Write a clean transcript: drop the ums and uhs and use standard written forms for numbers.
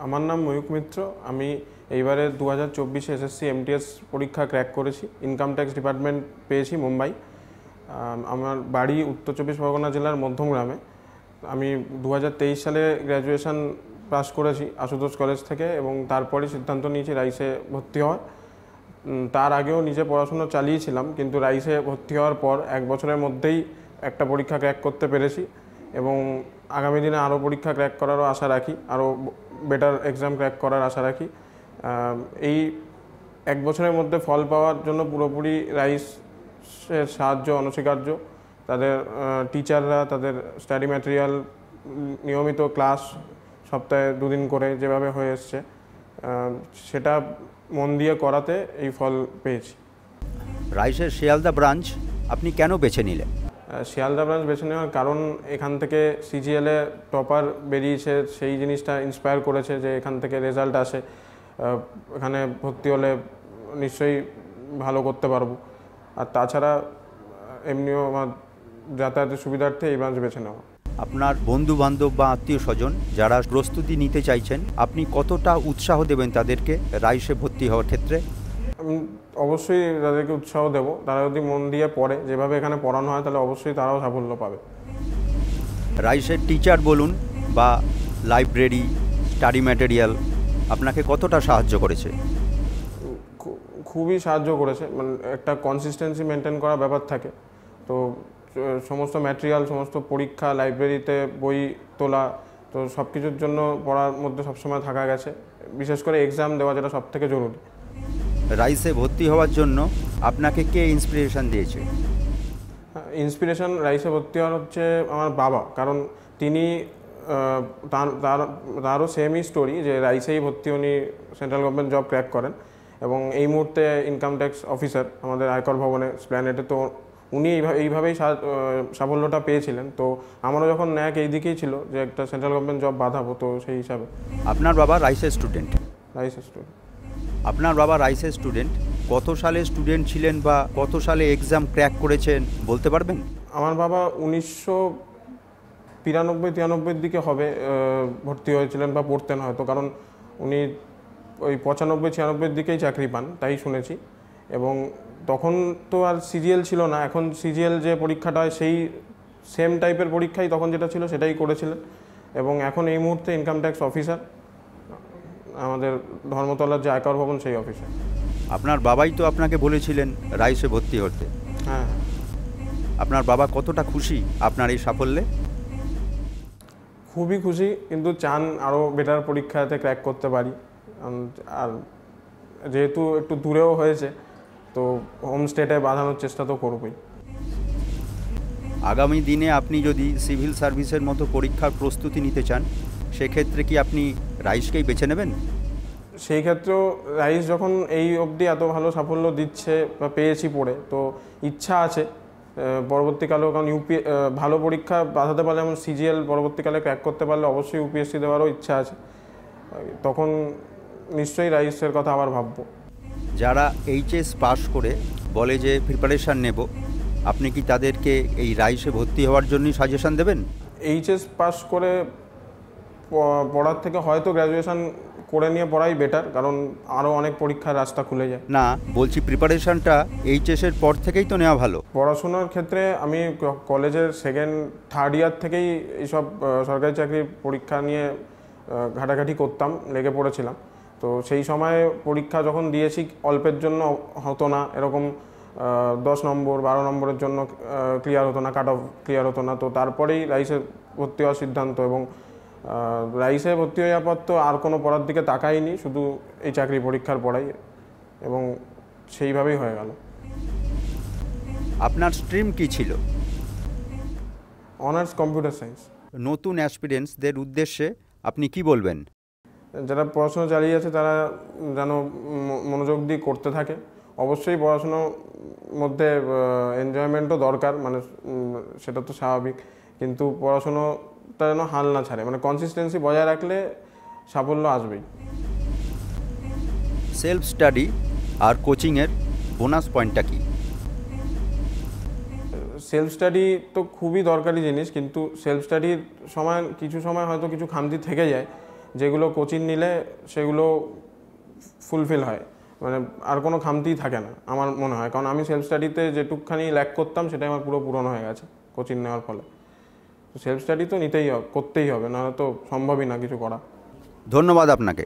আমার নাম ময়ূক মিত্র। আমি এইবারে 2024 এসএসসি এমটিএস পরীক্ষা ক্র্যাক করেছি। ইনকাম ট্যাক্স ডিপার্টমেন্ট পেয়েছি মুম্বাই। আমার বাড়ি উত্তর চব্বিশ পরগনা জেলার মধ্যমগ্রামে। আমি 2023 সালে গ্র্যাজুয়েশন পাস করেছি আশুতোষ কলেজ থেকে, এবং তারপরে সিদ্ধান্ত নিয়েছি রাইসে ভর্তি হওয়ার। তার আগেও নিজে পড়াশুনো চালিয়েছিলাম, কিন্তু রাইসে ভর্তি হওয়ার পর 1 বছরের মধ্যেই একটা পরীক্ষা ক্র্যাক করতে পেরেছি, এবং আগামী দিনে আরও পরীক্ষা ক্র্যাক করারও আশা রাখি, আরও বেটার এক্সাম ক্র্যাক করার আশা রাখি। এই 1 বছরের মধ্যে ফল পাওয়ার জন্য পুরোপুরি রাইসের সাহায্য অনস্বীকার্য। তাদের টিচাররা তাদের স্টাডি ম্যাটেরিয়াল, নিয়মিত ক্লাস সপ্তাহে 2 দিন করে যেভাবে হয়ে এসছে, সেটা মন দিয়ে করাতে এই ফল পেয়েছি। রাইসের শিয়ালদা ব্রাঞ্চ আপনি কেন বেছে নিলেন? শিয়ালদা ব্রাঞ্চ বেছে নেওয়ার কারণ, এখান থেকে সিজিএলে টপার বেরিয়েছে, সেই জিনিসটা ইন্সপায়ার করেছে যে এখান থেকে রেজাল্ট আসে, এখানে ভর্তি হলে নিশ্চয়ই ভালো করতে পারবো। আর তাছাড়া এমনিও আমার যাতায়াতের সুবিধার্থে এই ব্রাঞ্চ বেছে নেওয়া। আপনার বন্ধু বান্ধব বা আত্মীয় স্বজন যারা প্রস্তুতি নিতে চাইছেন, আপনি কতটা উৎসাহ দেবেন তাদেরকে রাইসে ভর্তি হওয়ার ক্ষেত্রে? আমি অবশ্যই তাদেরকে উৎসাহ দেব। তারা যদি মন দিয়ে পড়ে, যেভাবে এখানে পড়ানো হয়, তাহলে অবশ্যই তারাও সাফল্য পাবে। রাইসের টিচার বলুন বা লাইব্রেরি, স্টাডি ম্যাটেরিয়াল আপনাকে কতটা সাহায্য করেছে? খুবই সাহায্য করেছে। মানে একটা কনসিস্টেন্সি মেনটেন করার ব্যাপার থাকে, তো সমস্ত ম্যাটেরিয়াল, সমস্ত পরীক্ষা, লাইব্রেরিতে বই তোলা, তো সব কিছুর জন্য পড়ার মধ্যে সবসময় থাকা গেছে, বিশেষ করে এক্সাম দেওয়া, যেটা সবথেকে জরুরি। রাইসে ভর্তি হওয়ার জন্য আপনাকে কে ইন্সপিরেশন দিয়েছে? ইন্সপিরেশন রাইসে ভর্তি হওয়ার হচ্ছে আমার বাবা, কারণ তিনি তারও সেমই স্টোরি, যে রাইসেই ভর্তি, উনি সেন্ট্রাল গভর্নমেন্ট জব ক্র্যাক করেন, এবং এই মুহূর্তে ইনকাম ট্যাক্স অফিসার আমাদের আয়কর ভবনে স্প্ল্যানেটে। তো উনি এইভাবেই সাফল্যটা পেয়েছিলেন। তো আমারও যখন ন্যাক এই দিকেই ছিল যে একটা সেন্ট্রাল গভর্নমেন্ট জব বাঁধাবো, তো সেই হিসাবে। আপনার বাবা রাইসের স্টুডেন্ট? রাইসের স্টুডেন্ট। আপনার বাবা রাইসের স্টুডেন্ট, কত সালে স্টুডেন্ট ছিলেন বা কত সালে এক্সাম ক্র্যাক করেছেন বলতে পারবেন? আমার বাবা 1993-93 দিকে হবে ভর্তি হয়েছিলেন বা পড়তেন হয়তো, কারণ উনি ওই 95-96 দিকেই চাকরি পান, তাই শুনেছি। এবং তখন তো আর সিজিএল ছিল না, এখন সিজিএল যে পরীক্ষাটা হয়, সেই সেম টাইপের পরীক্ষাই তখন যেটা ছিল সেটাই করেছিলেন। এবং এখন এই মুহূর্তে ইনকাম ট্যাক্স অফিসার, আমাদের ধর্মতলার যে আয়কর ভবন, সেই অফিসার। আপনার বাবাই তো আপনাকে বলেছিলেন রাইসে ভর্তি হতে। হ্যাঁ। আপনার বাবা কতটা খুশি আপনার এই সাফল্যে? খুবই খুশি, কিন্তু চান আরও বেটার পরীক্ষাতে ক্র্যাক করতে পারি। আর যেহেতু একটু দূরেও হয়েছে, তো হোম স্টেটে বাঁধানোর চেষ্টা তো করবই। আগামী দিনে আপনি যদি সিভিল সার্ভিসের মতো পরীক্ষার প্রস্তুতি নিতে চান, সেক্ষেত্রে কি আপনি রাইসকেই বেছে নেবেন? সেই ক্ষেত্রেও রাইস যখন এই অবধি এত ভালো সাফল্য দিচ্ছে বা পেয়েছি পড়ে, তো ইচ্ছা আছে পরবর্তীকালেও, কারণ ভালো পরীক্ষা বাঁধাতে পারলে, যেমন সিজিএল পরবর্তীকালে ক্র্যাক করতে পারলে অবশ্যই ইউপিএসসি দেওয়ারও ইচ্ছা আছে। তখন নিশ্চয়ই রাইসের কথা আবার ভাববো। যারা এইচএস পাস করে বলে যে প্রিপারেশান নেব, আপনি কি তাদেরকে এই রাইসে ভর্তি হওয়ার জন্যই সাজেশন দেবেন? এইচএস পাস করে পড়ার থেকে হয়তো গ্র্যাজুয়েশন করে নিয়ে পড়াই বেটার, কারণ আরও অনেক পরীক্ষার রাস্তা খুলে যায়। না, বলছি প্রিপারেশানটা এইচএসের পর থেকেই তো নেওয়া ভালো। পড়াশোনার ক্ষেত্রে আমি কলেজের 2nd-3rd ইয়ার থেকেই এইসব সরকারি চাকরির পরীক্ষা নিয়ে ঘাটাঘাটি করতাম, লেগে পড়েছিলাম। তো সেই সময় পরীক্ষা যখন দিয়েছি, অল্পের জন্য হতো না, এরকম 10 নম্বর 12 নম্বরের জন্য ক্লিয়ার হতো না, কাট অফ ক্লিয়ার হতো না। তো তারপরেই রাইসে ভর্তি হওয়ার সিদ্ধান্ত, এবং রাইসে ভর্তি হয়ে যাওয়ার পর তো আর কোনো পড়ার দিকে তাকাইনি, শুধু এই চাকরি পরীক্ষার পড়াই, এবং সেইভাবেই হয়ে গেল। আপনার স্ট্রিম কি ছিল? Honours computer science. নতুন অ্যাসপিরেন্টসদের উদ্দেশ্যে আপনি কি বলবেন? যারা পড়াশোনা চালিয়ে আছে, তারা যেন মনোযোগ দিয়ে করতে থাকে। অবশ্যই পড়াশোনার মধ্যে এনজয়মেন্টও দরকার, মানে সেটা তো স্বাভাবিক, কিন্তু পড়াশোনাটা যেন হাল না ছাড়ে, মানে কনসিস্টেন্সি বজায় রাখলে সাফল্য আসবেই। সেলফ স্টাডি আর কোচিংয়ের বোনাস পয়েন্টটা কি? সেলফ স্টাডি তো খুবই দরকারি জিনিস, কিন্তু সেলফ স্টাডির কিছু সময় হয়তো কিছু খামতি থেকে যায়, যেগুলো কোচিং নিলে সেগুলো ফুলফিল হয়, মানে আর কোনো খামতিই থাকে না আমার মনে হয়, কারণ আমি সেলফ স্টাডিতে যেটুকখানি ল্যাক করতাম সেটাই আমার পুরো পূরণ হয়ে গেছে কোচিং নেওয়ার ফলে। তো সেলফ স্টাডি তো নিতেই হবে, করতেই হবে, নাহলে তো সম্ভবই না কিছু করা। ধন্যবাদ আপনাকে।